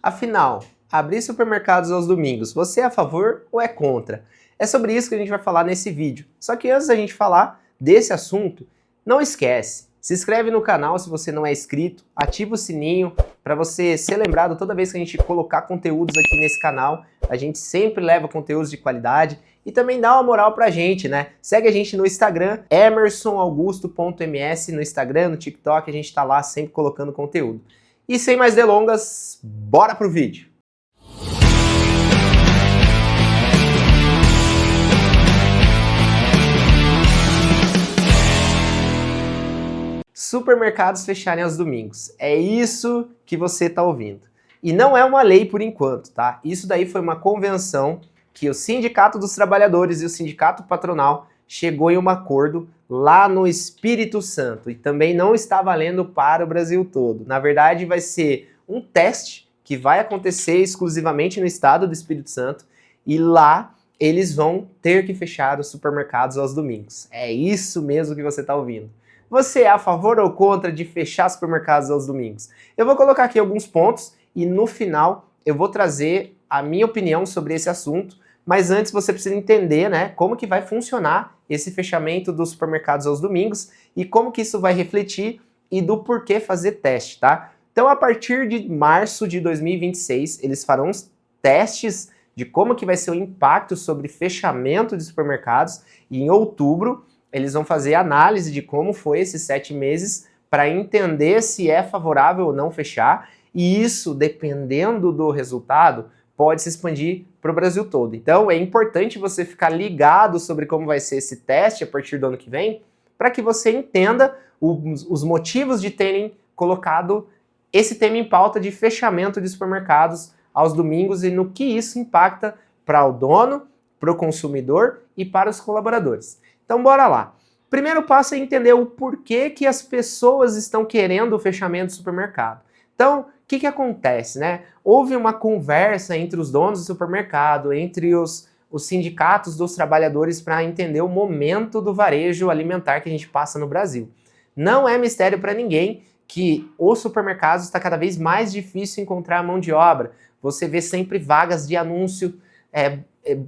Afinal, abrir supermercados aos domingos, você é a favor ou é contra? É sobre isso que a gente vai falar nesse vídeo. Só que antes da gente falar desse assunto, não esquece, se inscreve no canal se você não é inscrito, ativa o sininho para você ser lembrado toda vez que a gente colocar conteúdos aqui nesse canal. A gente sempre leva conteúdos de qualidade e também dá uma moral pra gente, né? Segue a gente no Instagram, emersonaugusto.ms, no Instagram, no TikTok, a gente tá lá sempre colocando conteúdo. E sem mais delongas, bora pro vídeo! Supermercados fecharem aos domingos. É isso que você está ouvindo. E não é uma lei por enquanto, tá? Isso daí foi uma convenção que o Sindicato dos Trabalhadores e o Sindicato Patronal chegou em um acordo lá no Espírito Santo. E também não está valendo para o Brasil todo. Na verdade, vai ser um teste que vai acontecer exclusivamente no estado do Espírito Santo. E lá eles vão ter que fechar os supermercados aos domingos. É isso mesmo que você está ouvindo. Você é a favor ou contra de fechar supermercados aos domingos? Eu vou colocar aqui alguns pontos e no final eu vou trazer a minha opinião sobre esse assunto, mas antes você precisa entender, né, como que vai funcionar esse fechamento dos supermercados aos domingos e como que isso vai refletir e do porquê fazer teste, tá? Então, a partir de março de 2026, eles farão os testes de como que vai ser o impacto sobre fechamento de supermercados e em outubro eles vão fazer análise de como foi esses 7 meses para entender se é favorável ou não fechar, e isso, dependendo do resultado, pode se expandir para o Brasil todo. Então é importante você ficar ligado sobre como vai ser esse teste a partir do ano que vem, para que você entenda os motivos de terem colocado esse tema em pauta de fechamento de supermercados aos domingos e no que isso impacta para o dono, para o consumidor e para os colaboradores. Então bora lá. Primeiro passo é entender o porquê que as pessoas estão querendo o fechamento do supermercado. Então, o que acontece, né? Houve uma conversa entre os donos do supermercado, entre os sindicatos dos trabalhadores para entender o momento do varejo alimentar que a gente passa no Brasil. Não é mistério para ninguém que os supermercados está cada vez mais difícil encontrar mão de obra. Você vê sempre vagas de anúncio,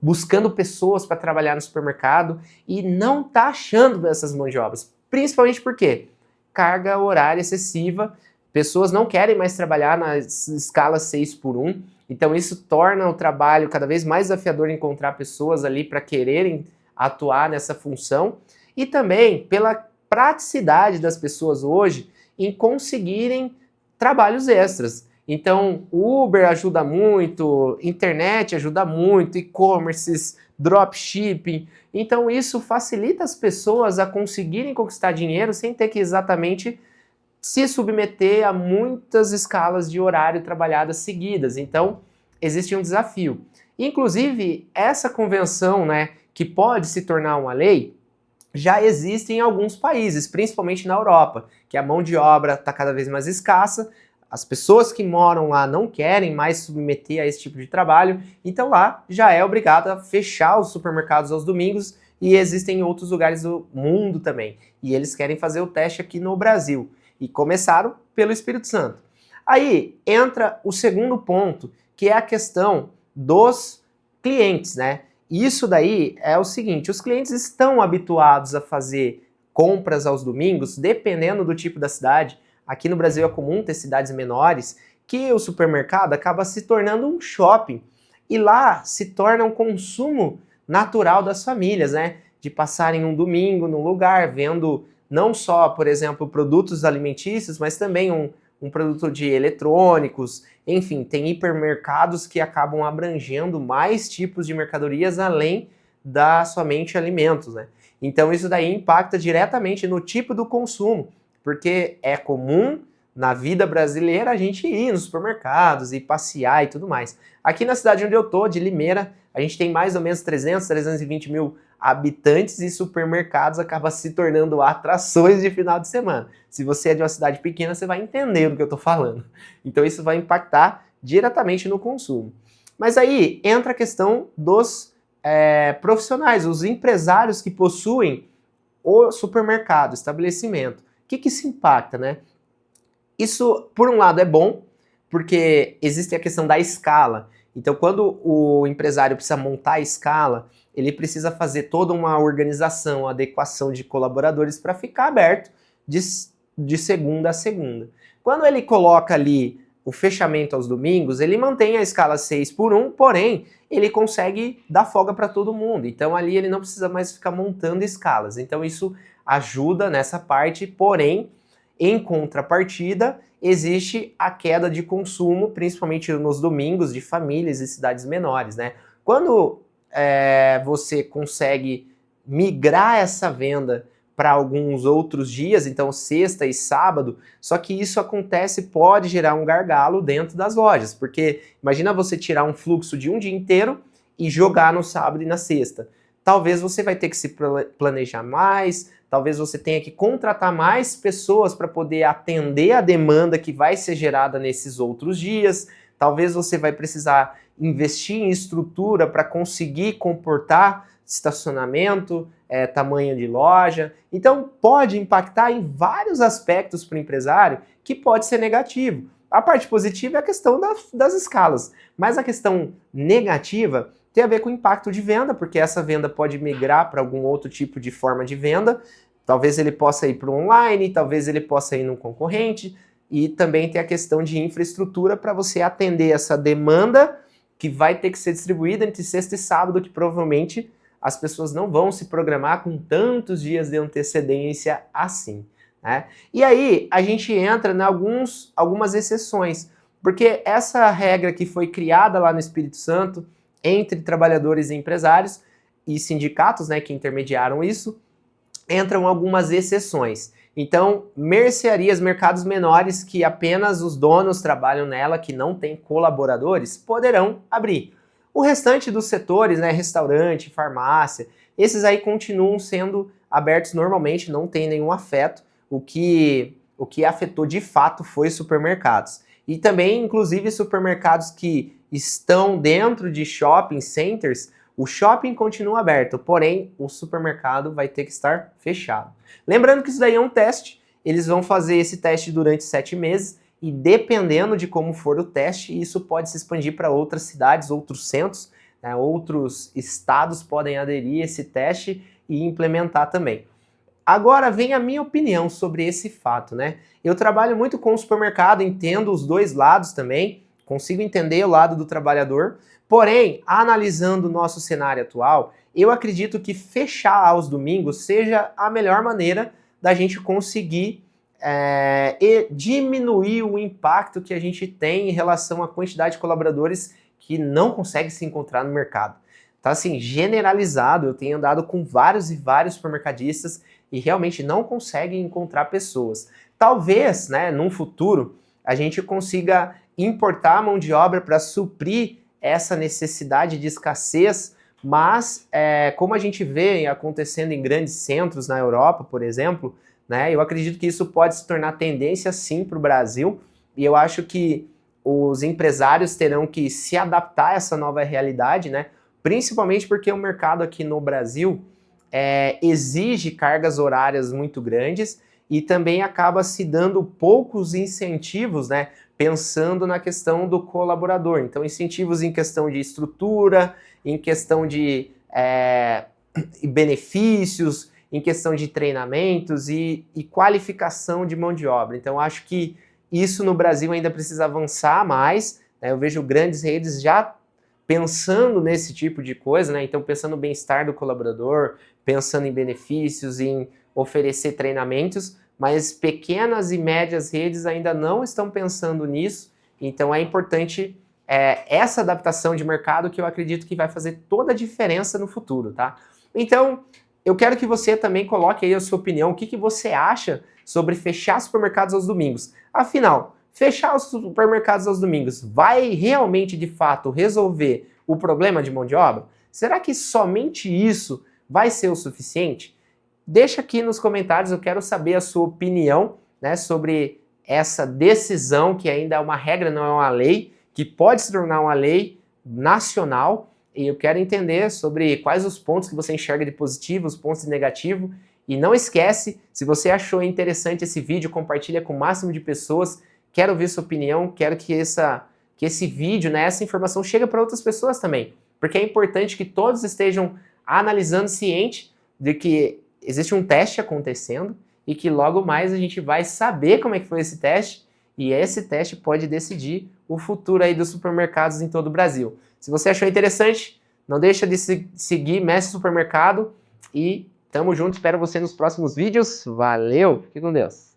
buscando pessoas para trabalhar no supermercado e não está achando essas mãos de obras. Principalmente porque carga horária excessiva, pessoas não querem mais trabalhar nas escalas 6x1, então isso torna o trabalho cada vez mais desafiador encontrar pessoas ali para quererem atuar nessa função e também pela praticidade das pessoas hoje em conseguirem trabalhos extras. Então, Uber ajuda muito, internet ajuda muito, e-commerces, dropshipping. Então, isso facilita as pessoas a conseguirem conquistar dinheiro sem ter que exatamente se submeter a muitas escalas de horário trabalhadas seguidas. Então, existe um desafio. Inclusive, essa convenção, né, que pode se tornar uma lei, já existe em alguns países, principalmente na Europa, que a mão de obra está cada vez mais escassa. As pessoas que moram lá não querem mais submeter a esse tipo de trabalho, então lá já é obrigado a fechar os supermercados aos domingos e existem em outros lugares do mundo também. E eles querem fazer o teste aqui no Brasil. E começaram pelo Espírito Santo. Aí entra o segundo ponto, que é a questão dos clientes, né? Isso daí é o seguinte, os clientes estão habituados a fazer compras aos domingos, dependendo do tipo da cidade. Aqui no Brasil é comum ter cidades menores que o supermercado acaba se tornando um shopping e lá se torna um consumo natural das famílias, né? De passarem um domingo no lugar vendo não só, por exemplo, produtos alimentícios, mas também um produto de eletrônicos, enfim, tem hipermercados que acabam abrangendo mais tipos de mercadorias além da somente alimentos, né? Então isso daí impacta diretamente no tipo do consumo, porque é comum na vida brasileira a gente ir nos supermercados e passear e tudo mais. Aqui na cidade onde eu tô, de Limeira, a gente tem mais ou menos 320 mil habitantes e supermercados acabam se tornando atrações de final de semana. Se você é de uma cidade pequena, você vai entender do que eu tô falando. Então isso vai impactar diretamente no consumo. Mas aí entra a questão dos profissionais, os empresários que possuem o supermercado, o estabelecimento. O que isso impacta, né? Isso, por um lado, é bom, porque existe a questão da escala. Então, quando o empresário precisa montar a escala, ele precisa fazer toda uma organização, adequação de colaboradores para ficar aberto de segunda a segunda. Quando ele coloca ali o fechamento aos domingos, ele mantém a escala 6x1, porém, ele consegue dar folga para todo mundo. Então, ali ele não precisa mais ficar montando escalas. Então, isso ajuda nessa parte, porém, em contrapartida, existe a queda de consumo, principalmente nos domingos de famílias e cidades menores, né? Quando você consegue migrar essa venda para alguns outros dias, então sexta e sábado, só que isso acontece, pode gerar um gargalo dentro das lojas, porque imagina você tirar um fluxo de um dia inteiro e jogar no sábado e na sexta. Talvez você vai ter que se planejar mais, talvez você tenha que contratar mais pessoas para poder atender a demanda que vai ser gerada nesses outros dias, talvez você vai precisar investir em estrutura para conseguir comportar estacionamento, tamanho de loja. Então pode impactar em vários aspectos para o empresário que pode ser negativo. A parte positiva é a questão das escalas, mas a questão negativa tem a ver com o impacto de venda, porque essa venda pode migrar para algum outro tipo de forma de venda. Talvez ele possa ir para o online, talvez ele possa ir num concorrente, e também tem a questão de infraestrutura para você atender essa demanda que vai ter que ser distribuída entre sexta e sábado, que provavelmente as pessoas não vão se programar com tantos dias de antecedência assim, né? E aí a gente entra em algumas exceções, porque essa regra que foi criada lá no Espírito Santo entre trabalhadores e empresários e sindicatos, né, que intermediaram isso, entram algumas exceções. Então, mercearias, mercados menores que apenas os donos trabalham nela, que não tem colaboradores, poderão abrir. O restante dos setores, né, restaurante, farmácia, esses aí continuam sendo abertos normalmente, não tem nenhum afeto. O que afetou de fato foi supermercados. E também, inclusive, supermercados que estão dentro de shopping centers, o shopping continua aberto, porém o supermercado vai ter que estar fechado. Lembrando que isso daí é um teste, eles vão fazer esse teste durante 7 meses e dependendo de como for o teste, isso pode se expandir para outras cidades, outros centros, né, outros estados podem aderir a esse teste e implementar também. Agora vem a minha opinião sobre esse fato, né? Eu trabalho muito com o supermercado, entendo os dois lados também, consigo entender o lado do trabalhador, porém, analisando o nosso cenário atual, eu acredito que fechar aos domingos seja a melhor maneira da gente conseguir diminuir o impacto que a gente tem em relação à quantidade de colaboradores que não consegue se encontrar no mercado. Tá assim, generalizado, eu tenho andado com vários e vários supermercadistas e realmente não conseguem encontrar pessoas. Talvez, né, num futuro, a gente consiga importar a mão de obra para suprir essa necessidade de escassez, mas como a gente vê acontecendo em grandes centros na Europa, por exemplo, né, eu acredito que isso pode se tornar tendência sim para o Brasil, e eu acho que os empresários terão que se adaptar a essa nova realidade, né, principalmente porque o mercado aqui no Brasil exige cargas horárias muito grandes e também acaba se dando poucos incentivos, né, pensando na questão do colaborador. Então, incentivos em questão de estrutura, em questão de benefícios, em questão de treinamentos e qualificação de mão de obra. Então, acho que isso no Brasil ainda precisa avançar mais, né? Eu vejo grandes redes já pensando nesse tipo de coisa, né? Então, pensando no bem-estar do colaborador, pensando em benefícios, em oferecer treinamentos, mas pequenas e médias redes ainda não estão pensando nisso, então é importante essa adaptação de mercado que eu acredito que vai fazer toda a diferença no futuro, tá? Então, eu quero que você também coloque aí a sua opinião, o que você acha sobre fechar supermercados aos domingos. Afinal, fechar os supermercados aos domingos vai realmente, de fato, resolver o problema de mão de obra? Será que somente isso vai ser o suficiente? Deixa aqui nos comentários, eu quero saber a sua opinião, né, sobre essa decisão, que ainda é uma regra, não é uma lei, que pode se tornar uma lei nacional, e eu quero entender sobre quais os pontos que você enxerga de positivo, os pontos de negativo, e não esquece, se você achou interessante esse vídeo, compartilha com o máximo de pessoas quero ouvir sua opinião, quero que esse vídeo, né, essa informação chegue para outras pessoas também, porque é importante que todos estejam analisando ciente de que existe um teste acontecendo e que logo mais a gente vai saber como é que foi esse teste e esse teste pode decidir o futuro aí dos supermercados em todo o Brasil. Se você achou interessante, não deixa de seguir Mestre Supermercado e tamo junto, espero você nos próximos vídeos. Valeu, fique com Deus!